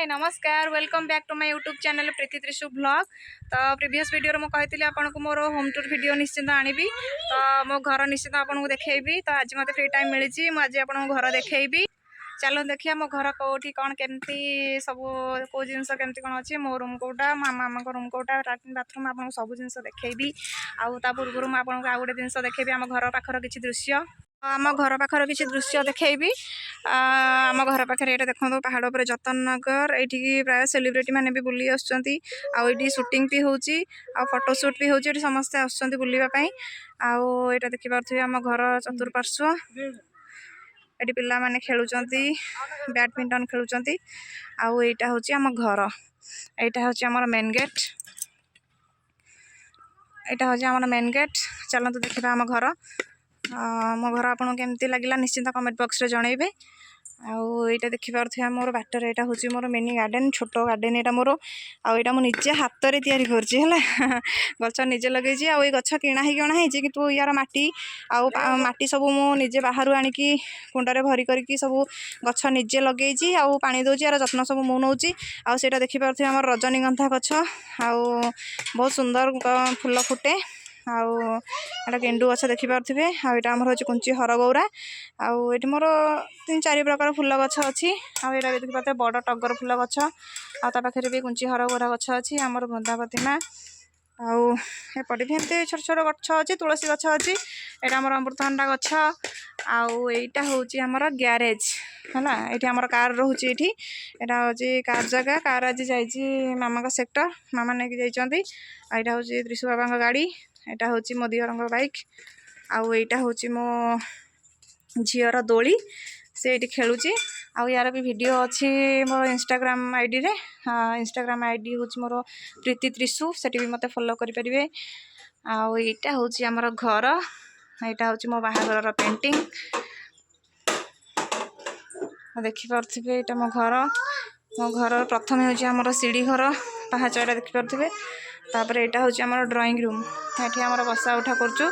नमस्कार welcome back to my YouTube channel Preeti Trishu blog. तो previous video में कहती आपको मोर होम टूर वीडियो निश्चिंत आनी तो मो घर निश्चित आपको देखी। तो आज मत फ्री टाइम मिली आज आपको घर देखी। चलो देखिए मो घर कौटी कौन केमती सब कौ जिनस केमती कौन अच्छी मो रूम कौटा मामा रूम कौटा लैट्रिन बाथरूम आपको सब जिन देखी। आउ पूर्व मुझे आपको आउ गोटे जिन देखी आम घर पाखर किसी दृश्य आम घर पाखर किसी दृश्य देखी। आम घर पाखे ये देखो पहाड़ पर जतन नगर ये प्राय सेलिब्रिटी मैंने भी बुली आसटी शूटिंग भी होची फोटोशूट भी होची समस्ते आसुँच बुलापाई। आउ ये देखिपे आम घर चतुर्पार्श्व ये पिला माने खेलुचंती बैडमिंटन खेलुचंती। आउ एटा होची आम घर एटा होची आमर मेन गेट एटा होची आमर मेन गेट। चलतु देखा आम घर मो घर आपको केमती लगे निश्चिंत कमेंट बॉक्स रे जनइबे। आईटा देखिपे मोर बाटर यहाँ हूँ मोर मिनी गार्डन छोट गार्डन यहाँ मोर आईटा मुझे हाथ में तैयारी करछि गच निजे लगे आई गछ किणा ही गणाई कि यार माटी माटी सब मुझे बाहर आणिकी कुंडे भरी करके सब गछ निजे लगे पानी दूसरी यार जत्न सब मु नौ आईटा देखिपे आम रजनीगंधा गछ बहुत सुंदर फूल फुटे आटा गेंडू गछ देखिपे। आईटा आम हूँ कुंची हरगौरा आईटी मोर 3-4 प्रकार फूल गछ अच्छी आईटा भी देखिए बड़ टगर फूल गछ आखिर भी कुंची हरगौरा गछ अच्छी आमर बृंदावतीमा आउपटे भी एमती छोट छोट गछ अच्छी तुलसी गछ अच्छी यहाँ आम अमृतभंडा गछ आईटा हूँ आमर ग्यारेज है ये आमर कार रोचे ये हूँ कार जगह कार आज जाइए मामा सेक्टर मामा नहीं जाइए। यहाँ हूँ त्रिशु बाबा गाड़ी यहाँ हूँ मो दिहर बाइक आईटा हूँ मो झीर दोली से ये खेलुची यार भी वीडियो अच्छी मोर इंस्टाग्राम आईडी रे इंस्टाग्राम आईडी हूँ मोर प्रीति त्रिशु से भी मत फॉलो करेंगे। आईटा हूँ आमर घर यहाँ हूँ मो बाहागर पेंटिंग देखिपे यहाँ मो घर प्रथम हूँ आमर सीढ़ी घर पहाचा देखिपे। तापर यहाँ हूँ आमर ड्राइंग रूम ये आमर बसा उठा करुँ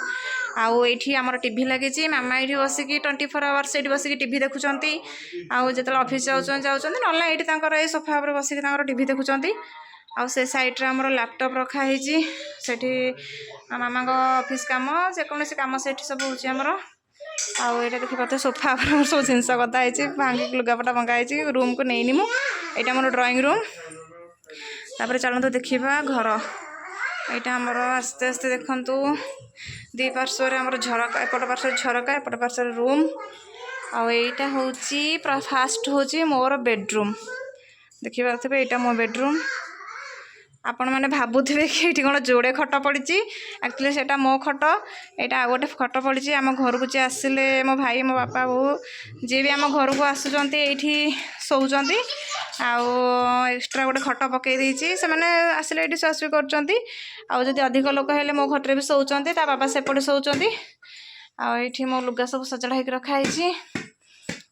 आईटी आमर टीवी लगी मामा ये बसिक 24 आवर्स ये बसिक टीवी देखुं जो ऑफिस जाऊँ ना ये सोफा पर बसिक टीवी देखुं आउ से साइड्रे आमर लैपटॉप रखाई से मामा ऑफिस काम जेकोसी कम से सब हूँ आमर आईटा देखिए सोफा पर सब जिनस गदाई भांगी लुगापटा भंगाई रूम को नहीं मुझे मोर ड्राइंग रूम। तापर चलते देखा घर यहाँ आमर आस्ते आस्ते देखु दी पार्श्व आमर झरका एपट पार्श्व झरका एपट पार्श्व रूम आईटा हूँ फास्ट हूँ मोर बेडरूम देखिपे यहाँ मो बेडरूम आपण मैंने भावुवे कि ये कौन जोड़े खट पड़ी एक्चुअली से मो खट यहाँ आ गए खट पड़ी आम घर को जी आसिले मो भाई मो बापा बो जी भी आम घर को आसुँच ये शोचंती एक्सट्रा गोटे खट पकई देती से मैंने आसिले ये शुआशुई कर अधिक लोक हेल्ले मो खटे भी शोचंती बाबा सेपटे शोचंती ये मो लुगा सब सजड़ा होकर रखाई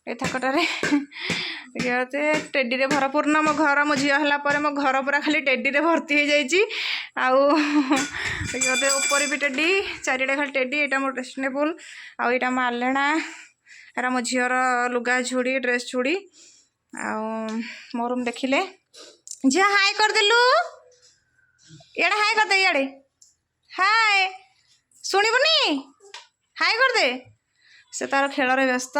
ये थकटारे टेडी रे भरपूर्ण मो घर मो झील है मो घर पूरा खाली टेडी रे भर्ती हो जाते ऊपर भी टेडी चारिटे खाली टेडी यहाँ मो ड्रेसिंग टेबुल आईटा मो आलेना एरा मो झीर लुगा झुड़ी ड्रेस झुड़ी मो रूम देखिले झील हाय करदेलु इे हाय करदे इे हाय शुणुनि हाय करदे से तार खेल व्यस्त।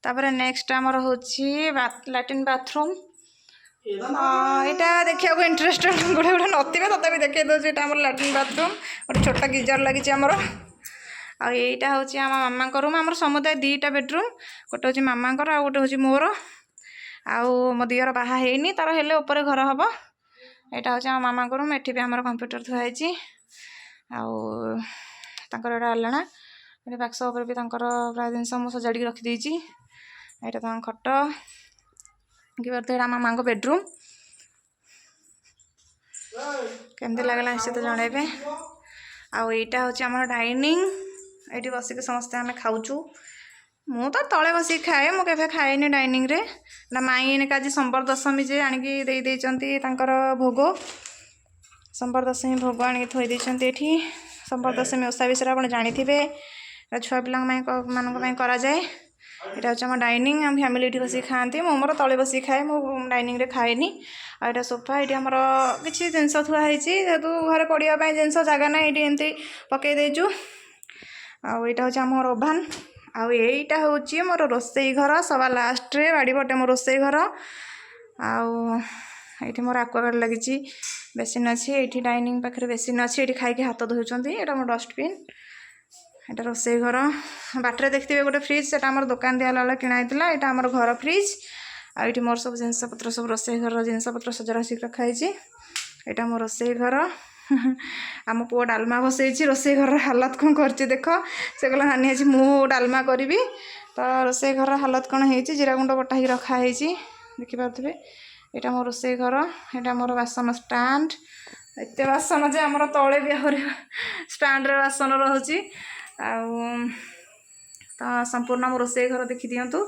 तापर नेक्स्ट आमर हूँ लैट्रिन बाथरूम यहाँ देखा इंटरेस्टेड गोटे गोटे नथिबे तथापि देखिए दूसरी आम लैट्रिन बाथरूम गोटे छोटा गिजर लगी आमर आईटा हूँ आम मामा रूम आम समुदाय 2टा बेडरूम गोटे हूँ मामा आ गोटे हूँ मोर मो दिहर बाहा हैनी तार हेले ऊपर घर हम यहाँ हूँ आम मामा रूम एटी भी आम कंप्यूटर थुआई आउर आलना बाक्स उपर भी प्राय जिनस मुझे सजाड़ी रखीदे यहाँ खट कि मामा बेडरूम केमती लगला निश्चित तो जनइबे। आईटा हूँ आम डाइनिंग ये बसिक समस्ते आम खाऊँ मु तो तले बसिक खाए मुझे खाएनि डाइनिंग रे ना माई आज संबर दशमी जे आणिकी देती भोग संबर दशमी भोग आनी थोड़ी संबर दशमी ओषा विषय आप जानी छुआ पिला मानक करा जाए यहाँ हूँ आम डाइनिंग आम फैमिली ये बस खाती मो मोर तले बस खाए मो डाइनिंग रे खाएनी आईटा सोफा ये आमर किसी जिनस थुआई जेहतु घरे पड़ापी जिनस जगह ना ये एमती पकई देचु आईटा हूँ आम ओभान आईटा हूँ मोर रोसई घर सवा लास्ट रे बाड़ी पटे मो रोसई घर आईटी मोर आक्वागार्ड लगी बेसिन अच्छी ये डाइनिंग पाखे बेसिन अच्छी ये खाई हाथ धोती यहाँ मोर डस्टबिन यहाँ रोसई घर बाटर देखते गोटे फ्रिज से आम दुकान दिहला किणाई यहाँ आम घर फ्रिज आईटी मोर सब जिनपतर सब रोसई घर जिनपतर सजड़ा रखाई यहाँ मो रोसई घर आम पुआ डालमा बसई रोसई घर हालत कौन कर देख से कहला नानी आज मु डालमा करी तो रोसई घर हालत कौन हो जीरा गुंड बटा रखाई देखिपे यहाँ मो रोसई घर यहाँ मोर बासन स्टाण्ड एत बासन जे आमर तले भी आहरी स्टाण्ड रे बासन रोचे तो संपूर्ण मो रोसई घर देखी दिंतु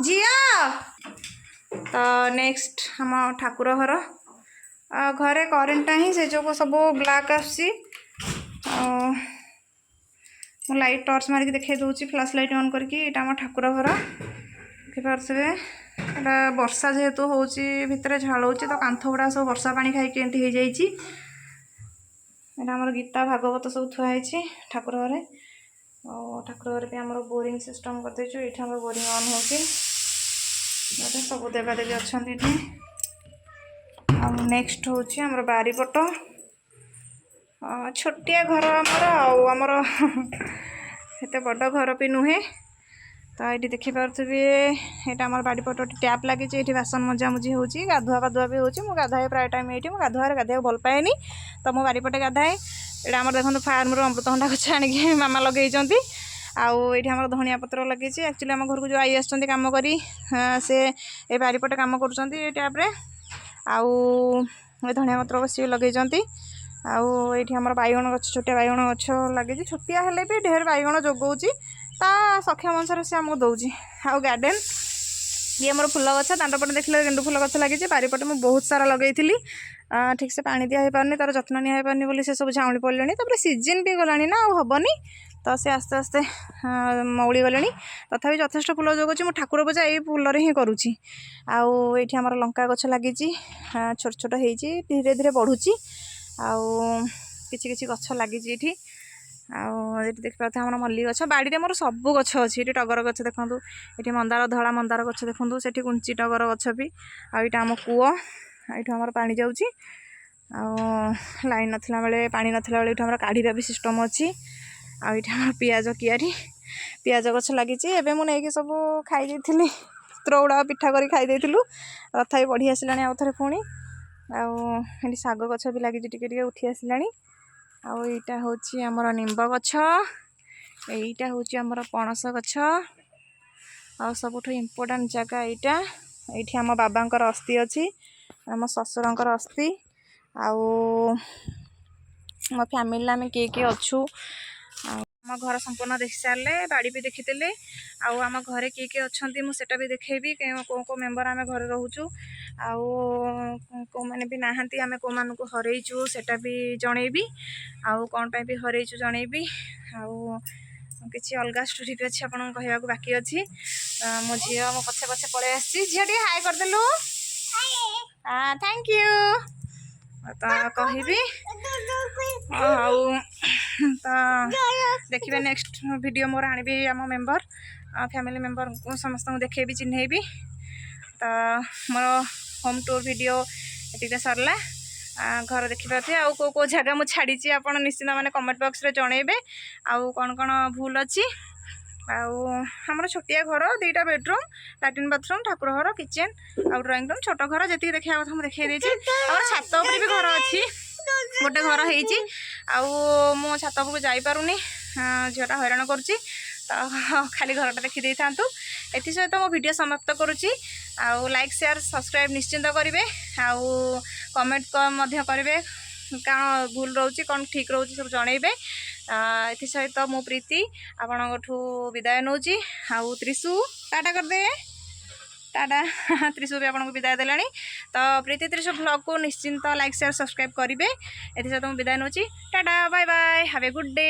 झिया तो नेक्स्ट हम ठाकुर घर घरे करेन्टा ही से जो सब ब्लैक आसी लाइट टर्च मारिक देखा दूसरी फ्लैश लाइट ऑन करके यहाँ ठाकुर घर देखिपे यहाँ वर्षा जेहेतु हूँ भितर झाड़ तो कांथ गुड़ा सब वर्षा पानी खाई एमती हो जाए आमर गीता भागवत सब थुआई ठाकुर घरे ठाकुर घर भी आम बोरिंग सिस्टम करदेचु ये आम बोरिंग ऑन हो सब देवादेवी अच्छा नेक्स्ट हूँ आमर बारीपट छोटिया घर आमर एत बड़ घर भी नुहे तो ये देखिपे यहाँ आम बाड़ीपट टैप लगी ये बासन मजामुजी हो गाधुआ पाधुआ भी हो गाधाए प्राय टाइम ये गाधुआ गाधे भल पाएनि तो मो बाड़ीपटे गाधाए यहाँ आम देखो फार्म अमृतभंडा गछ आनिक मामा लगे आईटी आम धनिया पत्र लगे एक्चुअली आम घर को जो आई आम करी से ये बारीपटे कम कर टैप्रे आउ धनिया पत्र बस लगे आईटी आम बैगण गछ छोटिया बैगण गछ लगे छोटिया हेले भी ढेर बैगण जोगाऊँगी ता सक्षम अनुसार से आमको दौर आउ गार्डेन ये मोर फूल गछ दांडपटे देखले गेंडू फूल गछ लगी बारीपटे मुझे बहुत सारा लगे ठीक से पानी दिया पारनी तार जत्न निया पारनी बोली से सब झाउली पड़े सीजन भी गलानी ना होबनी तो से आस्ते आस्ते मौली गले तथापि यथेष्ट फूल जोगुची मो ठाकुर पूजा ये फूल ही करुँची आईटी आमर लंका गछ लगी छोट छोट हो धीरे धीरे बढ़ुची किछि गछ लगी ये देखिए आम मल्ली गछ बाड़ी मोर सब गछ अच्छी ये टगर गछ देखूँ ये मंदार धला मंदार गछ देखूँ से कुंची टगर गछ भी आईटा आम कूଅ ये आम पा जाऊँगी लाइन नथिला बेले पानी नथिला बेले आम काढ़ीर भी सिस्टम अच्छी आम पियाज कियारी पियाज गछ लगी मुझे सब खाई त्रौड़ा पिठा कर खाई तथा बढ़ी आसला आउ थे पुणी आठ शाग गछ भी लगी टे उठी आसला आईटा हूँ आमर निम्ब गछ यहीटा हूँ आमर पणस गछ आ सबुठ इम्पोर्टाट जगह यहाँ ये आम बाबांकर अस्थि अच्छी आम ससुरंकर अस्थि आम फैमिली आम किए अच्छू आम घर संपूर्ण देखी सारे बाड़ी भी देखीदे आम घरे किए किए अच्छा मुझे भी देखेबी कौ कौ मेम्बर आम घर रोचु मैंने भी नहांती आम कौ मान हरईचु सेटा भी जनईबी आउ कौन भी हरईचु जनईबी आउ किसी अलग स्टोरी भी अच्छी आपको कहवा बाकी अच्छी मो झी मो पछे पछे पलि आसी झील टे हाई करदेलु थैंक यू तो कहबी देखिए नेक्स्ट वीडियो मोर आनी आम मेम्बर फैमिली मेम्बर समस्त देखेबी चिन्हैबी तो मोर होम टूर वीडियो ये सरला घर देखिपे आउ कौ जगह मुझे छाड़ी आप निश्चित मैंने कमेंट बॉक्स रे जनइबे आउ कौन कौन भूल अच्छी आमर छोटिया घर 2टा बेडरूम लैट्रिन बाथरूम ठाकुर घर किचेन आउ ड्राइंग रूम छोट घर जी देखा कथा मुझे देखी आम छात उपर भी घर अच्छी गोटे घर हो मो छात उपरको जापारूनी झीटा हैरान करुच्ची तो खाली घरटा देखी था एथि सहित मो वीडियो समाप्त करुच्ची आउ लाइक शेयर सब्सक्राइब निश्चिंत करेंगे आउ कमेंट करेंगे कौन भूल रोचे कौन ठीक रोचे सब जनइबे एथि सहित मो प्रीति आपठू विदाय नौची आउ त्रिशु टाटा करदे टाटा त्रिशु भी आपको विदाय देला तो प्रीति त्रिशु ब्लॉग को निश्चिंत लाइक शेयर सब्सक्राइब करेंगे एथि सहित मो विदाय नौची tata bye bye have a good day.